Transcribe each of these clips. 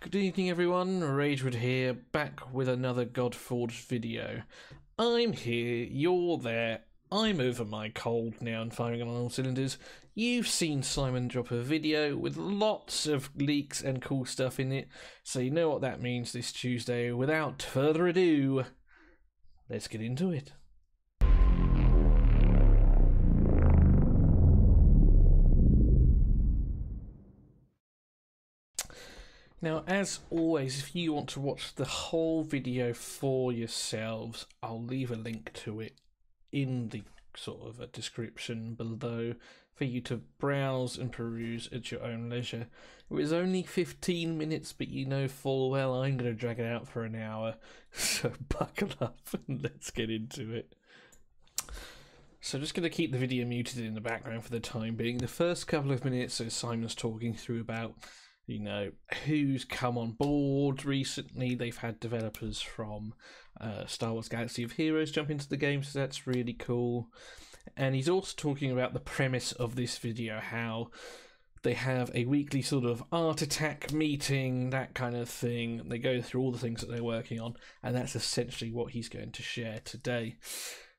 Good evening everyone, Ragewood here, back with another Godforge video. I'm here, you're there, I'm over my cold now and firing on all cylinders. You've seen Simon drop a video with lots of leaks and cool stuff in it, so you know what that means this Tuesday. Without further ado, let's get into it. Now, as always, if you want to watch the whole video for yourselves, I'll leave a link to it in the sort of a description below for you to browse and peruse at your own leisure. It was only 15 minutes, but you know full well I'm going to drag it out for an hour, so buckle up and let's get into it. So just going to keep the video muted in the background for the time being. The first couple of minutes, so Simon's talking through about who's come on board recently. They've had developers from Star Wars Galaxy of Heroes jump into the game, so that's really cool. And he's also talking about the premise of this video, how they have a weekly sort of art attack meeting, that kind of thing. They go through all the things that they're working on, and that's essentially what he's going to share today.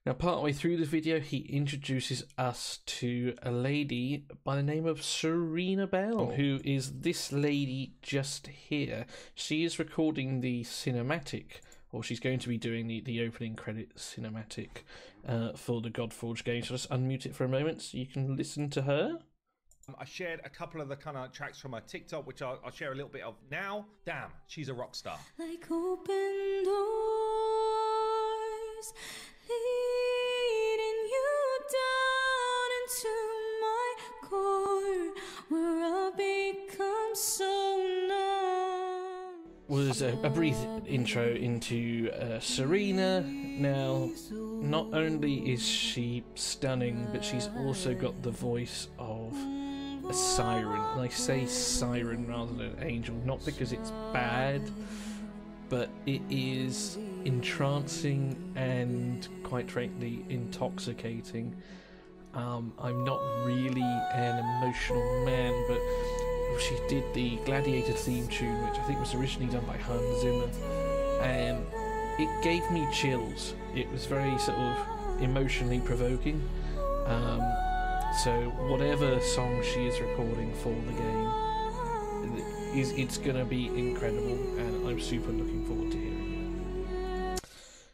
Now, partway through the video, he introduces us to a lady by the name of Serena Bell, who is this lady just here. She is recording the cinematic, or she's going to be doing the opening credit cinematic for the Godforge game. So just unmute it for a moment so you can listen to her. I shared a couple of the kind of tracks from her TikTok, which I'll share a little bit of now. Damn, she's a rock star. Like open doors, leading you down into my core, where I become so numb. Was a brief intro into Serena. Now, not only is she stunning, but she's also got the voice of a siren, and I say siren rather than angel, not because it's bad, but it is entrancing and quite frankly intoxicating. I'm not really an emotional man, but she did the Gladiator theme tune, which I think was originally done by Hans Zimmer, and it gave me chills. It was very sort of emotionally provoking. So whatever song she is recording for the game, it's going to be incredible, and I'm super looking forward to hearing it.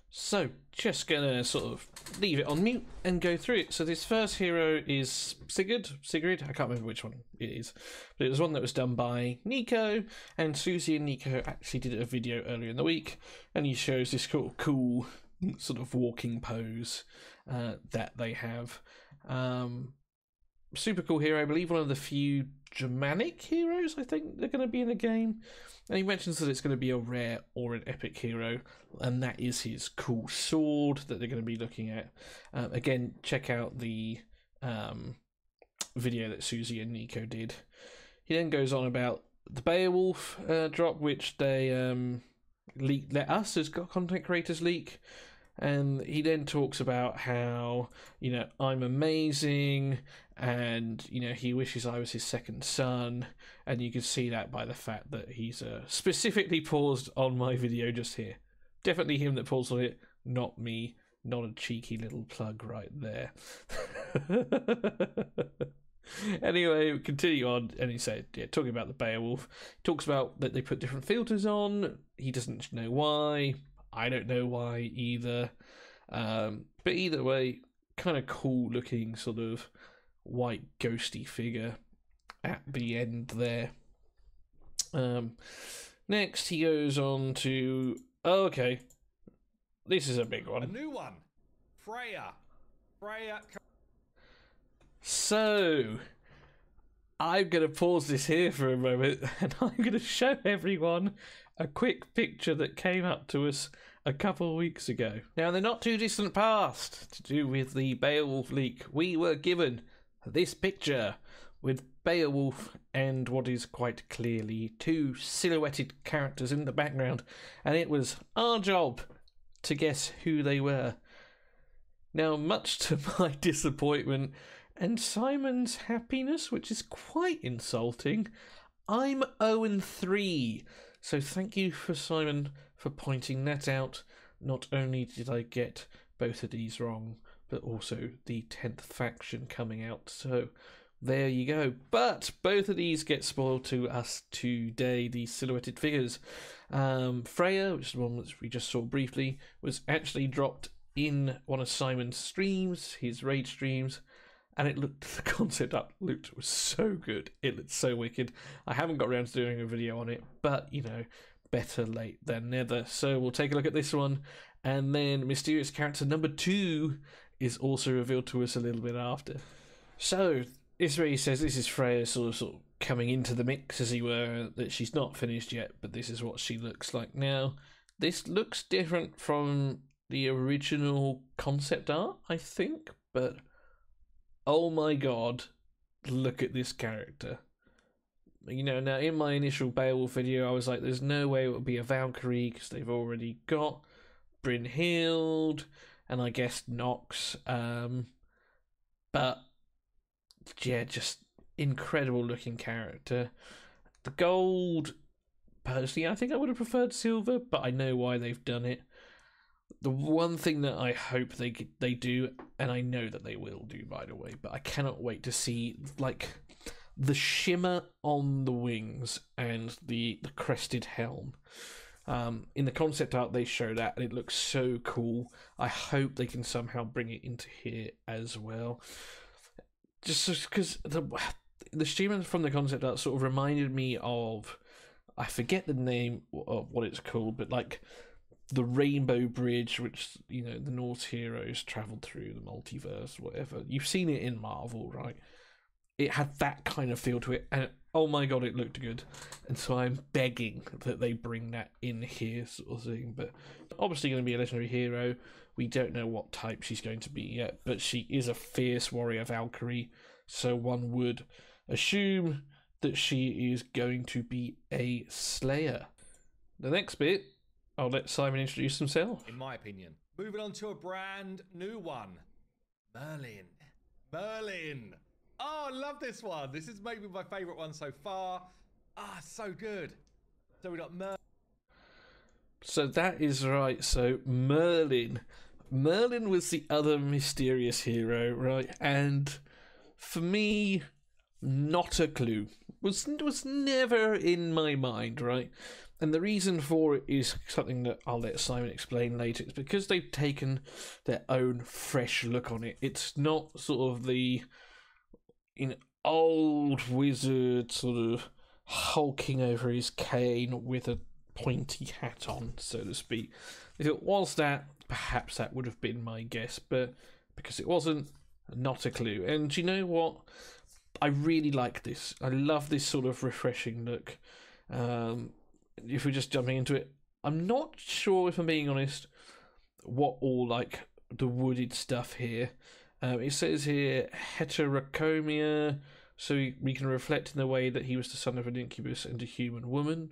So, just going to sort of leave it on mute and go through it. So this first hero is Sigrid, I can't remember which one it is, but it was one that was done by Nico, and Susie and Nico actually did a video earlier in the week, and he shows this cool sort of walking pose that they have. Super cool hero, I believe one of the few Germanic heroes I think they're going to be in the game, and he mentions that it's going to be a rare or an epic hero, and that is his cool sword that they're going to be looking at. Again, check out the video that Susie and Nico did. He then goes on about the Beowulf drop, which they let us as content creators leak. And he then talks about how, I'm amazing, and, he wishes I was his second son. And you can see that by the fact that he's specifically paused on my video just here. Definitely him that paused on it, not me. Not a cheeky little plug right there. Anyway, we continue on, and he said, talking about the Beowulf, he talks about that they put different filters on. He doesn't know why. I don't know why either, but either way, kind of cool looking sort of white ghosty figure at the end there. Next he goes on to, okay, this is a big one. A new one, Freya. So, I'm going to pause this here for a moment, and I'm going to show everyone a quick picture that came up to us a couple of weeks ago. Now, in the not too distant past, to do with the Beowulf leak, we were given this picture with Beowulf and what is quite clearly two silhouetted characters in the background, and it was our job to guess who they were. Now, much to my disappointment and Simon's happiness, which is quite insulting, I'm 0-3. So thank you for Simon for pointing that out. Not only did I get both of these wrong, but also the 10th faction coming out. So there you go. But both of these get spoiled to us today, the silhouetted figures. Freya, which is the one that we just saw briefly, was actually dropped in one of Simon's streams, his raid streams, and the concept art was so good. It looked so wicked. I haven't got around to doing a video on it, but, you know, better late than never. So we'll take a look at this one, and then mysterious character number 2 is also revealed to us a little bit after. So Israel says this is Freya sort of coming into the mix, as he were, that she's not finished yet, but this is what she looks like now. This looks different from the original concept art, I think, but oh my god, look at this character. You know, now in my initial Beowulf video, I was like, there's no way it would be a Valkyrie because they've already got Brynhild and I guess Nox. But yeah, just incredible looking character. The gold, personally, I think I would have preferred silver, but I know why they've done it. The one thing that I hope they do, and I know that they will do, by the way, but I cannot wait to see, like, the shimmer on the wings and the crested helm. In the concept art, they show that, and it looks so cool. I hope they can somehow bring it into here as well. Just because the shimmer from the concept art sort of reminded me of, I forget the name of what it's called, but like the Rainbow Bridge, which, you know, the Norse heroes traveled through the multiverse, whatever. You've seen it in Marvel, right? It had that kind of feel to it, and oh my god, it looked good. And so I'm begging that they bring that in here, sort of thing. But obviously going to be a legendary hero. We don't know what type she's going to be yet, but she is a fierce warrior Valkyrie, so one would assume that she is going to be a slayer. The next bit, I'll let Simon introduce himself. In my opinion. Moving on to a brand new one. Merlin. Merlin. Oh, I love this one. This is maybe my favourite one so far. Ah, so good. So we got Merlin. So that is right. So Merlin. Merlin was the other mysterious hero, right? And for me, not a clue. Was never in my mind, right? And the reason for it is something that I'll let Simon explain later. It's because they've taken their own fresh look on it. It's not sort of the old wizard sort of hulking over his cane with a pointy hat on, so to speak. If it was that, perhaps that would have been my guess, but because it wasn't, not a clue. And do you know what? I really like this. I love this sort of refreshing look. If we're just jumping into it, I'm not sure, if I'm being honest, what all like the wooded stuff here. It says here heterochromia, so we can reflect in the way that he was the son of an incubus and a human woman.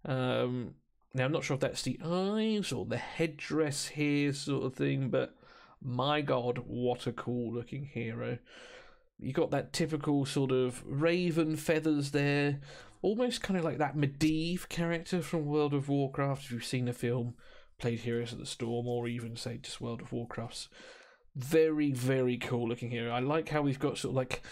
Now I'm not sure if that's the eyes or the headdress here sort of thing, but my god, what a cool looking hero. You got that typical sort of raven feathers there, almost kind of like that Medivh character from World of Warcraft, if you've seen the film, played Heroes of the Storm, or even, say, just World of Warcraft's. Very, very cool looking hero. I like how we've got sort of like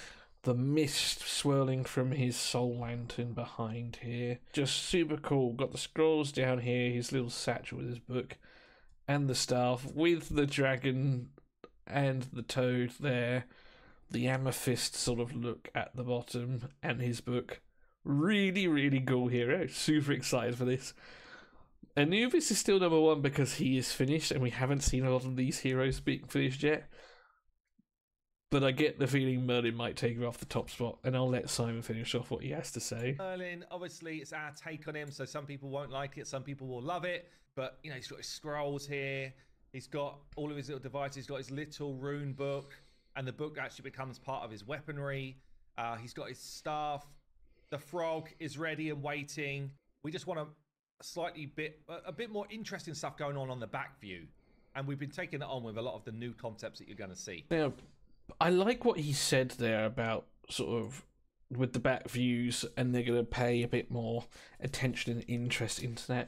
the mist swirling from his soul lantern behind here. Just super cool. Got the scrolls down here, his little satchel with his book, and the staff with the dragon and the toad there. The amethyst sort of look at the bottom, and his book. Really, really cool hero. Super excited for this. Anubis is still number 1 because he is finished, and we haven't seen a lot of these heroes being finished yet. But I get the feeling Merlin might take him off the top spot, and I'll let Simon finish off what he has to say. Merlin, obviously, it's our take on him, so some people won't like it, some people will love it. But, you know, he's got his scrolls here. He's got all of his little devices. He's got his little rune book, and the book actually becomes part of his weaponry. He's got his staff. The frog is ready and waiting. We just want a bit more interesting stuff going on the back view, and we've been taking it on with a lot of the new concepts that you're going to see. Now, I like what he said there about sort of with the back views, and they're going to pay a bit more attention and interest into that.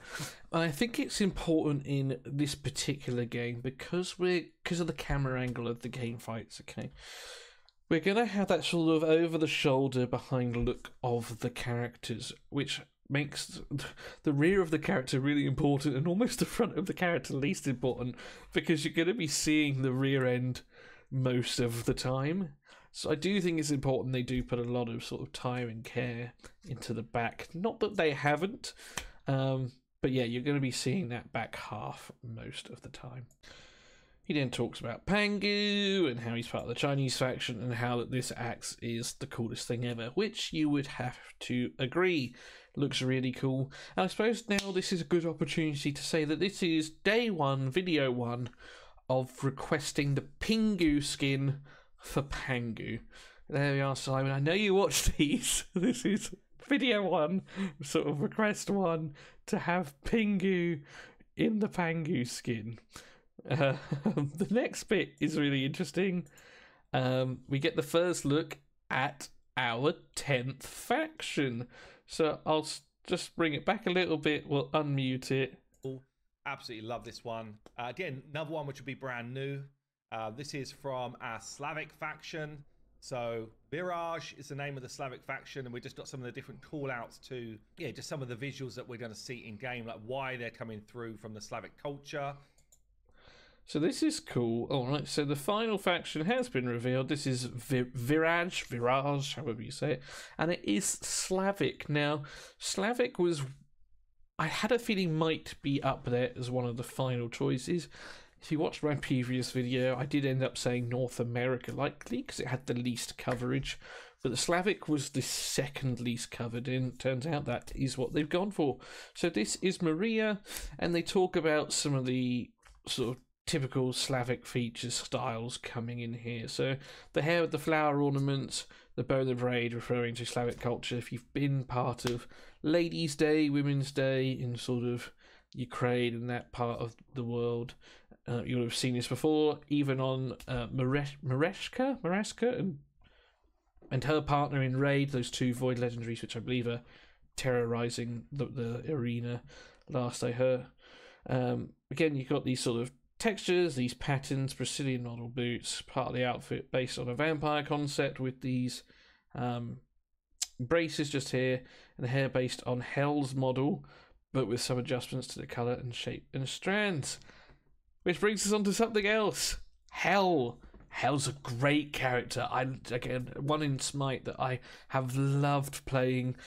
And I think it's important in this particular game because of the camera angle of the game fights. Okay, we're going to have that sort of over the shoulder, behind look of the characters, which makes the rear of the character really important and almost the front of the character least important, because you're going to be seeing the rear end most of the time. So I do think it's important they do put a lot of sort of time and care into the back. Not that they haven't, but yeah, you're going to be seeing that back half most of the time. He then talks about Pangu and how he's part of the Chinese faction and how that this axe is the coolest thing ever, which you would have to agree. Looks really cool. And I suppose now this is a good opportunity to say that this is day one, video one, of requesting the Pingu skin for Pangu. There we are, Simon. I know you watched these. This is video one, sort of request one, to have Pingu in the Pangu skin. The next bit is really interesting. We get the first look at our 10th faction. So I'll just bring it back a little bit. We'll unmute it. Absolutely love this one. Again, another one which will be brand new. This is from our Slavic faction. So Viraj is the name of the Slavic faction, and we just got some of the different call outs to, yeah, just some of the visuals that we're going to see in game, like why they're coming through from the Slavic culture. So this is cool. All right, so the final faction has been revealed. This is Viraj, however you say it, and it is Slavic. Now, Slavic was, I had a feeling, might be up there as one of the final choices. If you watched my previous video, I did end up saying North America likely because it had the least coverage, but the Slavic was the second least covered, and turns out that is what they've gone for. So this is Maria, and they talk about some of the sort of typical Slavic features, styles coming in here. So the hair with the flower ornaments, the bow and the braid, referring to Slavic culture. If you've been part of Ladies' Day, Women's Day in sort of Ukraine and that part of the world, you'll have seen this before, even on Mareshka and her partner in Raid, those two Void Legendaries, which I believe are terrorizing the arena last I heard. Again, you've got these sort of textures, these patterns, Brazilian model boots, part of the outfit based on a vampire concept with these braces just here, and the hair based on Hell's model, but with some adjustments to the colour and shape and strands. Which brings us on to something else. Hell. Hell's a great character. Again, one in Smite that I have loved playing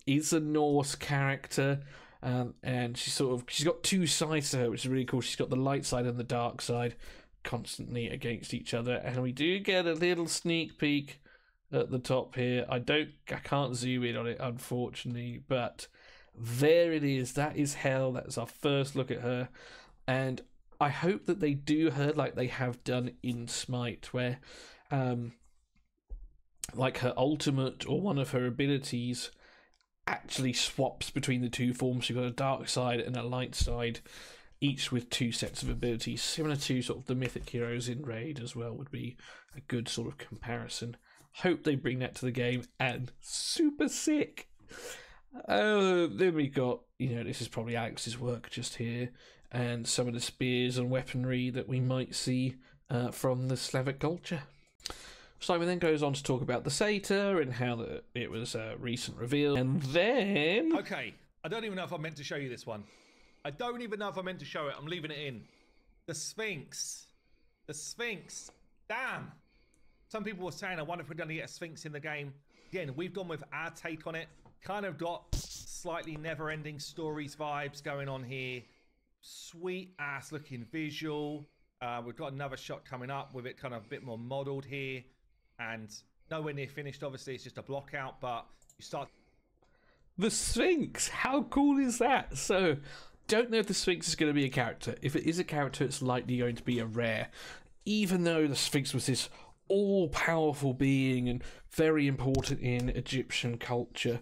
is a Norse character. And she's got two sides to her, which is really cool. She's got the light side and the dark side constantly against each other. And we do get a little sneak peek at the top here. I can't zoom in on it, unfortunately, but there it is. That is Hell. That's our first look at her. And I hope that they do her like they have done in Smite, where like her ultimate or one of her abilities actually swaps between the two forms. You've got a dark side and a light side, each with two sets of abilities, similar to sort of the mythic heroes in Raid as well, would be a good sort of comparison. Hope they bring that to the game, and super sick. Then we got, this is probably Alex's work just here, and some of the spears and weaponry that we might see from the Slavic culture. Simon then goes on to talk about the Satyr and how it was a recent reveal. And then... Okay, I don't even know if I meant to show you this one. I don't even know if I meant to show it. I'm leaving it in. The Sphinx. The Sphinx. Damn. Some people were saying, I wonder if we're going to get a Sphinx in the game. Again, we've gone with our take on it. Kind of got slightly never-ending stories vibes going on here. Sweet-ass looking visual. We've got another shot coming up with it kind of a bit more modelled here. And nowhere near finished, obviously. It's just a block out, but you start... The Sphinx! How cool is that? So, don't know if the Sphinx is going to be a character. If it is a character, it's likely going to be a rare. Even though the Sphinx was this all-powerful being and very important in Egyptian culture,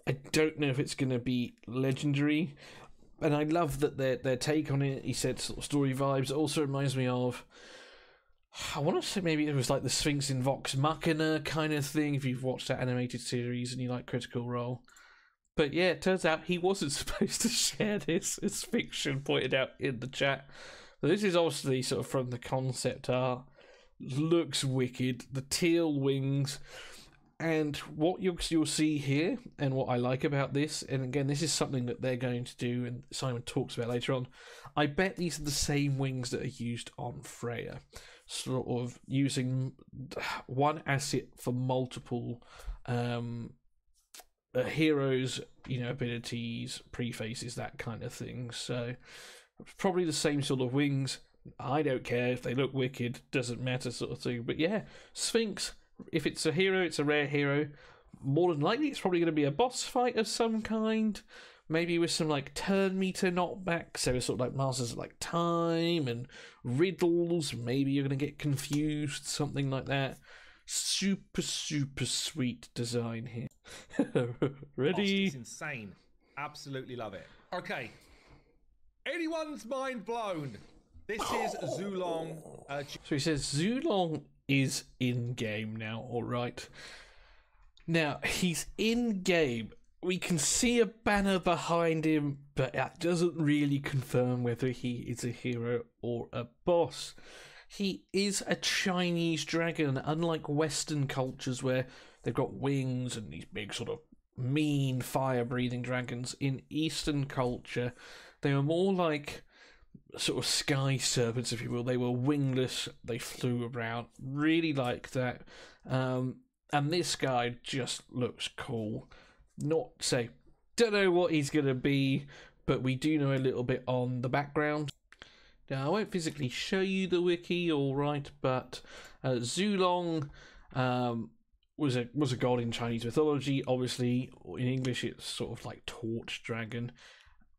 I don't know if it's going to be legendary. And I love that their take on it, he said, sort of story vibes. It also reminds me of... I want to say maybe it was like the Sphinx in Vox Machina kind of thing, if you've watched that animated series and you like Critical Role. But yeah, it turns out he wasn't supposed to share this, as Fiction pointed out in the chat. So this is obviously sort of from the concept art. Looks wicked. The teal wings. And what you'll see here, and what I like about this, and again, this is something that they're going to do, and Simon talks about later on, I bet these are the same wings that are used on Freya. Sort of using one asset for multiple heroes, abilities, prefaces, that kind of thing. So, probably the same sort of wings. I don't care if they look wicked, doesn't matter sort of thing. But yeah, Sphinx, if it's a hero, it's a rare hero. More than likely, it's probably going to be a boss fight of some kind. Maybe with some like turn meter knockbacks. So it's sort of like Masters of like Time and riddles. Maybe you're going to get confused, something like that. Super, super sweet design here. Ready? It's insane. Absolutely love it. Okay. Anyone's mind blown? This is Zulong. So he says Zulong is in game now, alright. Now, he's in game. We can see a banner behind him, but that doesn't really confirm whether he is a hero or a boss. He is a Chinese dragon, unlike Western cultures where they've got wings and these big sort of mean fire-breathing dragons. In Eastern culture, they are more like sort of sky serpents, if you will. They were wingless, they flew around, really like that. And this guy just looks cool. Don't know what he's going to be, but we do know a little bit on the background. Now, I won't physically show you the wiki, alright, but Zulong was a god in Chinese mythology. Obviously, in English, it's sort of like torch dragon.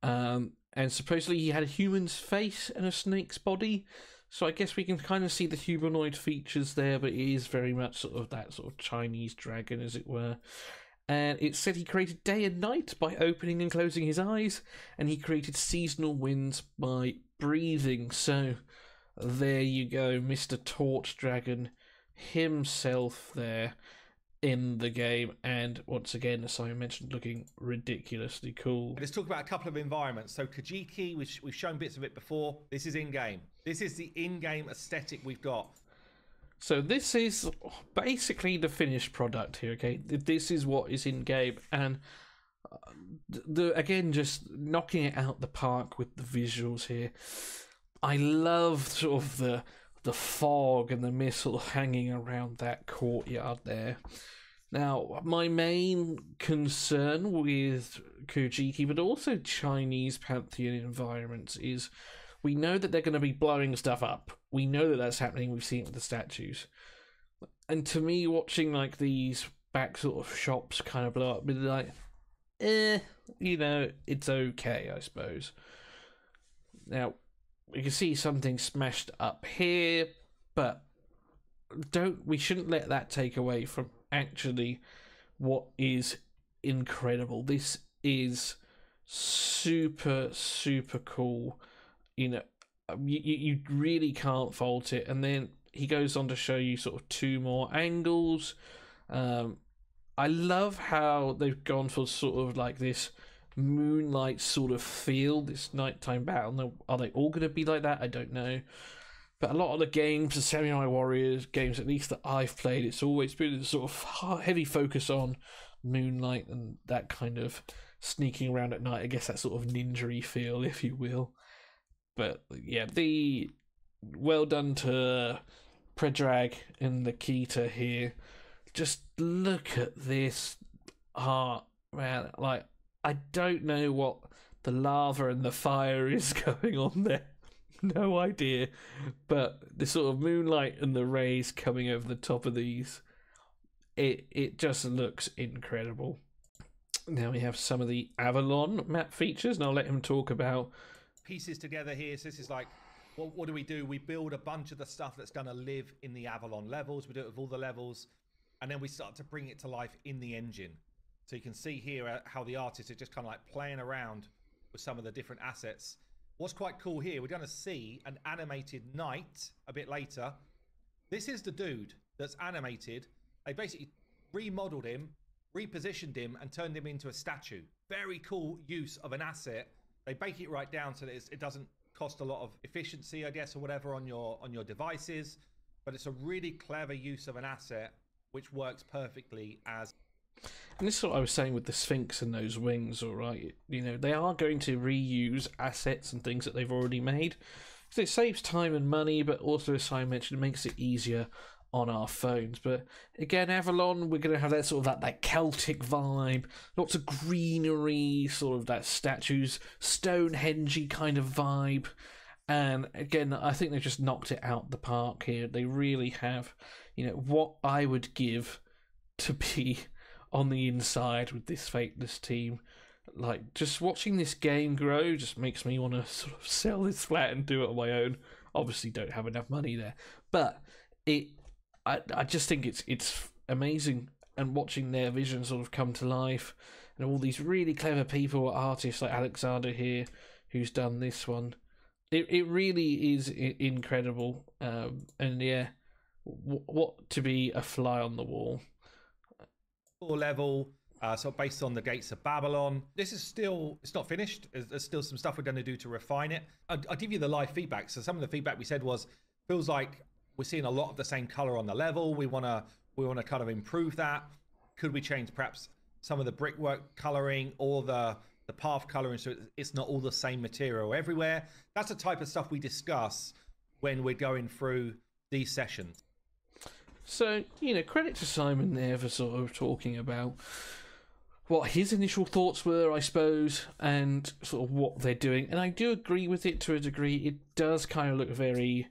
And supposedly he had a human's face and a snake's body. So I guess we can kind of see the humanoid features there, but it is very much sort of that sort of Chinese dragon, as it were. And it said he created day and night by opening and closing his eyes, and he created seasonal winds by breathing. So there you go, Mr. Torch Dragon himself there in the game, and once again, as I mentioned, looking ridiculously cool. Let's talk about a couple of environments. So Kajiki, we've shown bits of it before. This is in-game. This is the in-game aesthetic we've got. So this is basically the finished product here, okay? This is what is in-game, and again, just knocking it out the park with the visuals here. I love sort of the fog and the mist sort of hanging around that courtyard there. Now, my main concern with Kojiki, but also Chinese Pantheon environments, is we know that they're going to be blowing stuff up. We know that that's happening. We've seen it with the statues. And to me, watching like these back sort of shops kind of blow up, be like, it's okay, I suppose. Now, we can see something smashed up here, but we shouldn't let that take away from actually what is incredible. This is super, super cool. You really can't fault it. And then he goes on to show you sort of two more angles. I love how they've gone for sort of like this moonlight sort of feel, this nighttime battle. Now, are they all going to be like that? I don't know. But a lot of the games, the Samurai Warriors games, at least that I've played, it's always been a sort of heavy focus on moonlight and that kind of sneaking around at night. I guess that sort of ninja-y feel, if you will. But yeah, the well done to Predrag and Nikita here. Just look at this art, man. Like, I don't know what the lava and the fire is going on there. No idea. But the sort of moonlight and the rays coming over the top of these, it just looks incredible. Now we have some of the Avalon map features, and I'll let him talk about pieces together here. So this is like, what do? We build a bunch of the stuff that's going to live in the Avalon levels. We do it with all the levels, and then we start to bring it to life in the engine. So you can see here how the artists are just kind of like playing around with some of the different assets. What's quite cool here, we're going to see an animated night a bit later, This is the dude that's animated. They basically remodeled him, repositioned him, and turned him into a statue. Very cool use of an asset. They bake it right down so that it doesn't cost a lot of efficiency, I guess, or whatever on your devices. But it's a really clever use of an asset which works perfectly as. And this is what I was saying with the Sphinx and those wings, all right? You know, they are going to reuse assets and things that they've already made. So it saves time and money, but also, as I mentioned, it makes it easier on our phones. But again, Avalon, we're going to have that sort of that Celtic vibe, lots of greenery, sort of that statues, Stonehenge kind of vibe. And again, I think they've just knocked it out the park here. They really have, you know, what I would give to be on the inside with this Fateless team. Like, just watching this game grow just makes me want to sort of sell this flat and do it on my own. Obviously don't have enough money there, but I just think it's amazing, and watching their vision sort of come to life, and all these really clever people, artists like Alexander here, who's done this one. It really is incredible, and yeah, what to be a fly on the wall. Level, so based on the Gates of Babylon. This is still, it's not finished. There's still some stuff we're going to do to refine it. I'll give you the live feedback. So some of the feedback we said was, feels like we're seeing a lot of the same color on the level. We want to kind of improve that. Could we change perhaps some of the brickwork coloring or the path coloring so it's not all the same material everywhere? That's the type of stuff we discuss when we're going through these sessions. So, you know, credit to Simon there for sort of talking about what his initial thoughts were, I suppose, and sort of what they're doing. And I do agree with it to a degree. It does kind of look very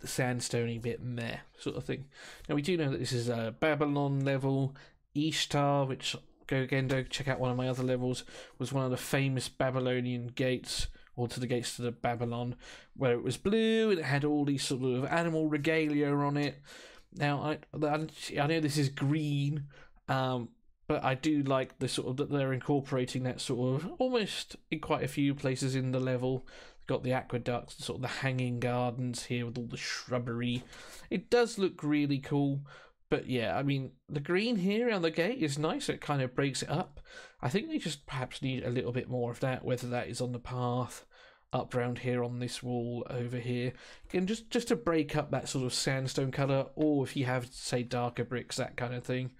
sandstony, bit meh sort of thing. Now, we do know that this is a Babylon level. Ishtar, which, go check out one of my other levels, was one of the famous Babylonian gates, or to the gates to the Babylon, where it was blue and it had all these sort of animal regalia on it. Now, I know this is green, but I do like the sort of that they're incorporating that sort of almost in quite a few places in the level. Got the aqueducts, sort of the hanging gardens here with all the shrubbery. It does look really cool, but yeah, I mean, the green here on the gate is nice. It kind of breaks it up. I think they just perhaps need a little bit more of that, whether that is on the path, up round here on this wall over here. Again, just to break up that sort of sandstone colour, or if you have, say, darker bricks, that kind of thing.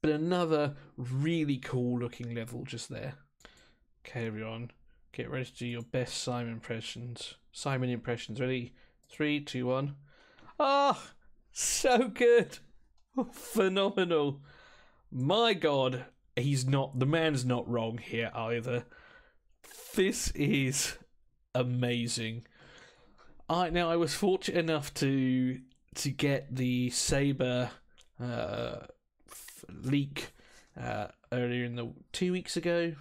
But another really cool looking level just there. Carry on. Get ready to do your best Simon impressions. Ready? 3, 2, 1. Ah, so good. Phenomenal. My God, the man's not wrong here either. This is amazing. I was fortunate enough to get the Saber leak earlier in the 2 weeks ago,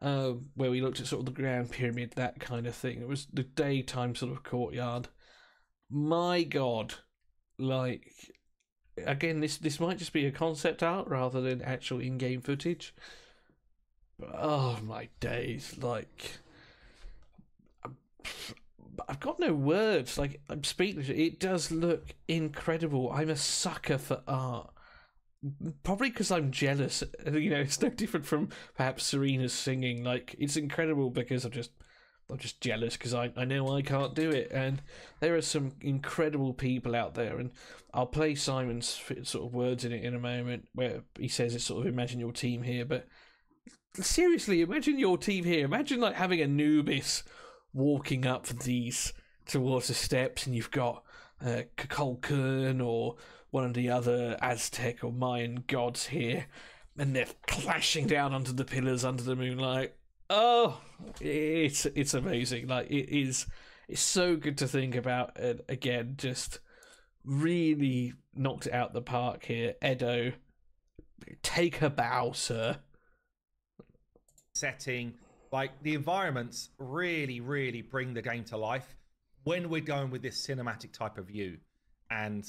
where we looked at sort of the Grand Pyramid, that kind of thing. It was the daytime sort of courtyard. My God, like, again, this might just be a concept art rather than actual in-game footage. But, oh my days, like, I've got no words. Like, I'm speechless. It does look incredible. I'm a sucker for art. Probably because I'm jealous. You know, it's no different from perhaps Serena's singing. Like, it's incredible because I'm just jealous because I know I can't do it. And there are some incredible people out there. And I'll play Simon's sort of words in it in a moment where he says it's sort of imagine your team here. But seriously, imagine your team here. Imagine like having Anubis walking up these towards the steps, and you've got Kukulkan or one of the other Aztec or Mayan gods here, and they're clashing down onto the pillars under the moonlight. Oh, it's amazing. Like, it's so good to think about. And again, just really knocked it out the park here. Edo, take a bow, sir. Setting, like, the environments really bring the game to life when we're going with this cinematic type of view, and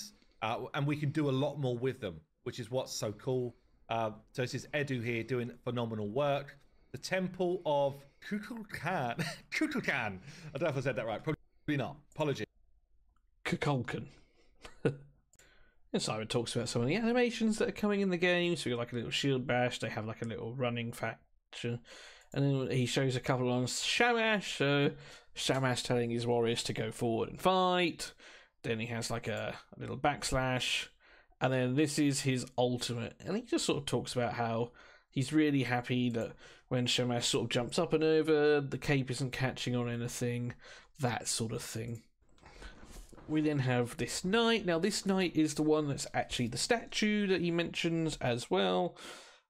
we can do a lot more with them, which is what's so cool. So this is Edu here doing phenomenal work. The Temple of Kukulkan. Kukulkan. I don't know if I said that right. Probably not. Apologies. Kukulkan. And Simon talks about some of the animations that are coming in the game. So we got like a little shield bash. They have like a little running faction. And then he shows a couple on Shamash. So Shamash telling his warriors to go forward and fight. Then he has like a little backslash. And then this is his ultimate. And he just sort of talks about how he's really happy that when Shamash sort of jumps up and over, the cape isn't catching on anything. That sort of thing. We then have this knight. Now, this knight is the one that's actually the statue that he mentions as well.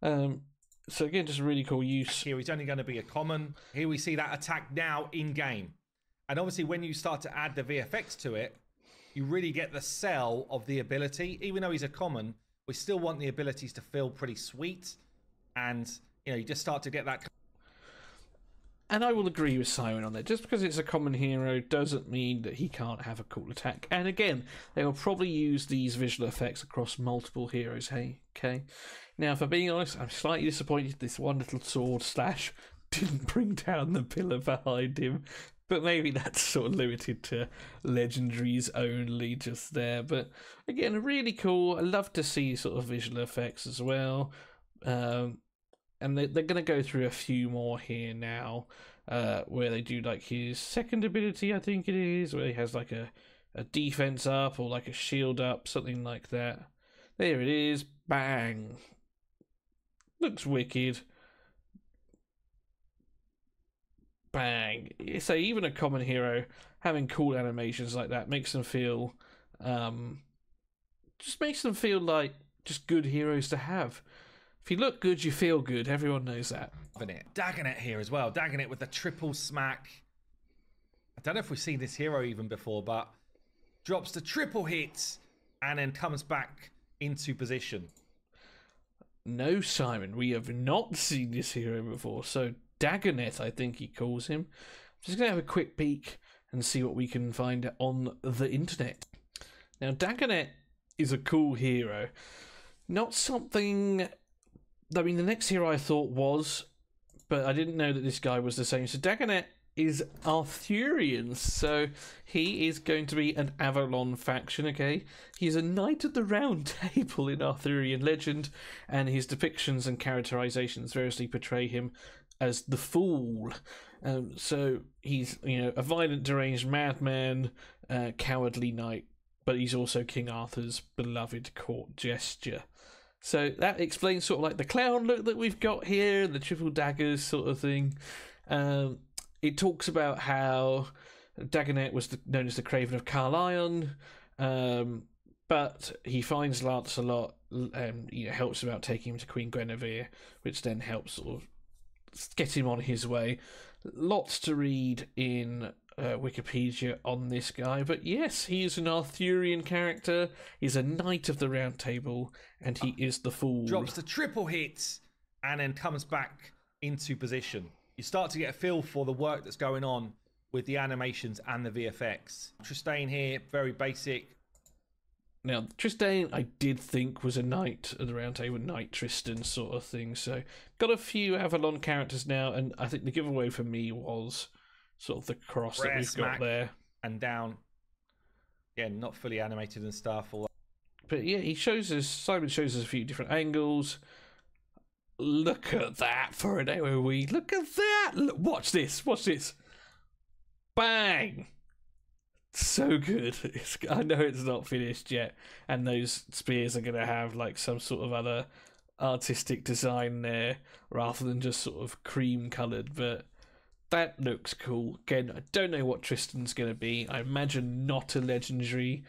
So again, just a really cool use. Here he's only going to be a common. Here we see that attack now in game. And obviously when you start to add the VFX to it, you really get the sell of the ability. Even though he's a common, we still want the abilities to feel pretty sweet. And, you know, you just start to get that. And I will agree with Simon on that. Just because it's a common hero doesn't mean that he can't have a cool attack. And again, they will probably use these visual effects across multiple heroes, hey? Okay. Now, for being honest, I'm slightly disappointed this one little sword slash didn't bring down the pillar behind him. But maybe that's sort of limited to legendaries only just there. But again, really cool. I love to see sort of visual effects as well. And they're going to go through a few more here now, where they do like his second ability, I think it is, where he has like a defense up or like a shield up, something like that. There it is. Bang. Looks wicked. Bang. So even a common hero having cool animations like that makes them feel, just makes them feel like just good heroes to have. If you look good, you feel good. Everyone knows that. Dagger here as well. Dagger with the triple smack. I don't know if we've seen this hero even before, but drops the triple hits and then comes back into position. No, Simon, we have not seen this hero before. So Daggernet, I think he calls him. I'm just going to have a quick peek and see what we can find on the internet. Now, Daggernet is a cool hero. Not something... I mean, the next hero I thought was, but I didn't know that this guy was the same. So Daggernet is Arthurian, so he is going to be an Avalon faction, okay? He's a knight of the round table in Arthurian legend, and his depictions and characterizations variously portray him as the Fool. So he's, you know, a violent, deranged madman, cowardly knight, but he's also King Arthur's beloved court gesture. So that explains sort of like the clown look that we've got here, the triple daggers sort of thing. It talks about how Daggernet was known as the Craven of Carlion, but he finds Lancelot and helps him out, taking him to Queen Guinevere, which then helps sort of get him on his way. Lots to read in Wikipedia on this guy, but yes, he is an Arthurian character. He's a knight of the Round Table, and he is the Fool. Drops the triple hits and then comes back into position. You start to get a feel for the work that's going on with the animations and the VFX. Tristan here, very basic. Now, Tristan, I did think was a knight of the Round Table, Knight Tristan sort of thing. So, got a few Avalon characters now, and I think the giveaway for me was sort of the cross that we've got there. And down. Again, not fully animated and stuff. But yeah, Simon shows us a few different angles. Look at that for an AoE. Look at that. Look, watch this. Bang. So good. I know it's not finished yet, and those spears are going to have like some sort of other artistic design there rather than just sort of cream coloured, but that looks cool. Again, I don't know what Tristan's going to be. I imagine not a legendary,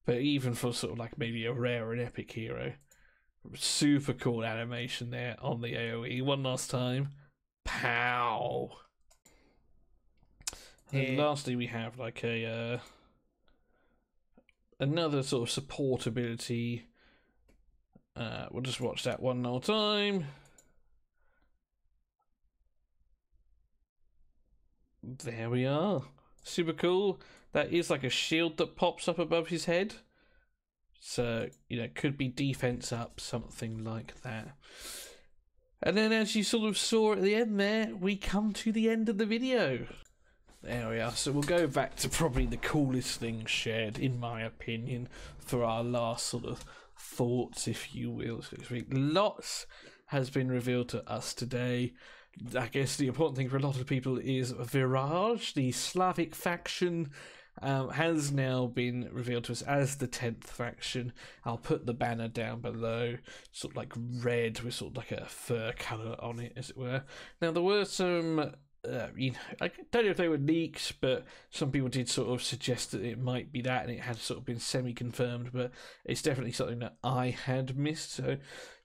but even for sort of like maybe a rare and epic hero. Super cool animation there on the AoE. One last time. Pow! And lastly, we have like another sort of support ability. We'll just watch that one more time. There we are. Super cool. That is like a shield that pops up above his head. So, could be defense up, something like that. And then as you sort of saw at the end there, we come to the end of the video. There we are. So we'll go back to probably the coolest thing shared, in my opinion, for our last sort of thoughts, if you will. So to speak. Lots has been revealed to us today. I guess the important thing for a lot of people is Viraj, the Slavic faction, has now been revealed to us as the 10th faction. I'll put the banner down below, sort of like red with sort of like a fur colour on it, as it were. Now, there were some, I don't know if they were leaks, but some people did sort of suggest that it might be that, and it had sort of been semi-confirmed, but it's definitely something that I had missed, so...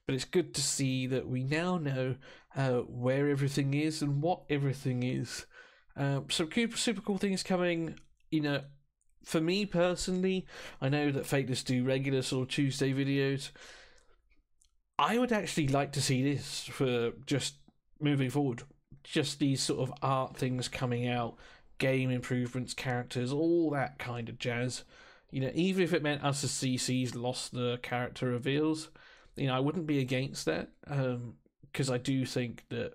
But it's good to see that we now know where everything is and what everything is. Some super cool things coming. You know, for me personally, I know that Fateless do regular sort of Tuesday videos. I would actually like to see this for just moving forward. Just these sort of art things coming out, game improvements, characters, all that kind of jazz. You know, even if it meant us as CCs lost the character reveals, you know, I wouldn't be against that, because I do think that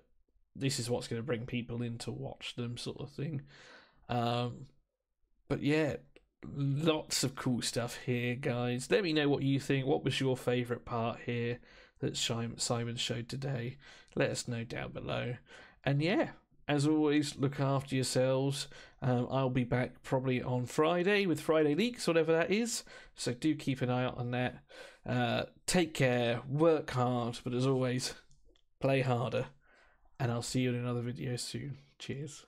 this is what's going to bring people in to watch them, sort of thing. But yeah, lots of cool stuff here, guys. Let me know what you think. What was your favourite part here that Simon showed today? Let us know down below. And yeah, as always, look after yourselves. I'll be back probably on Friday with Friday Leaks, whatever that is. So do keep an eye out on that. Take care, work hard, but as always, play harder. And I'll see you in another video soon. Cheers.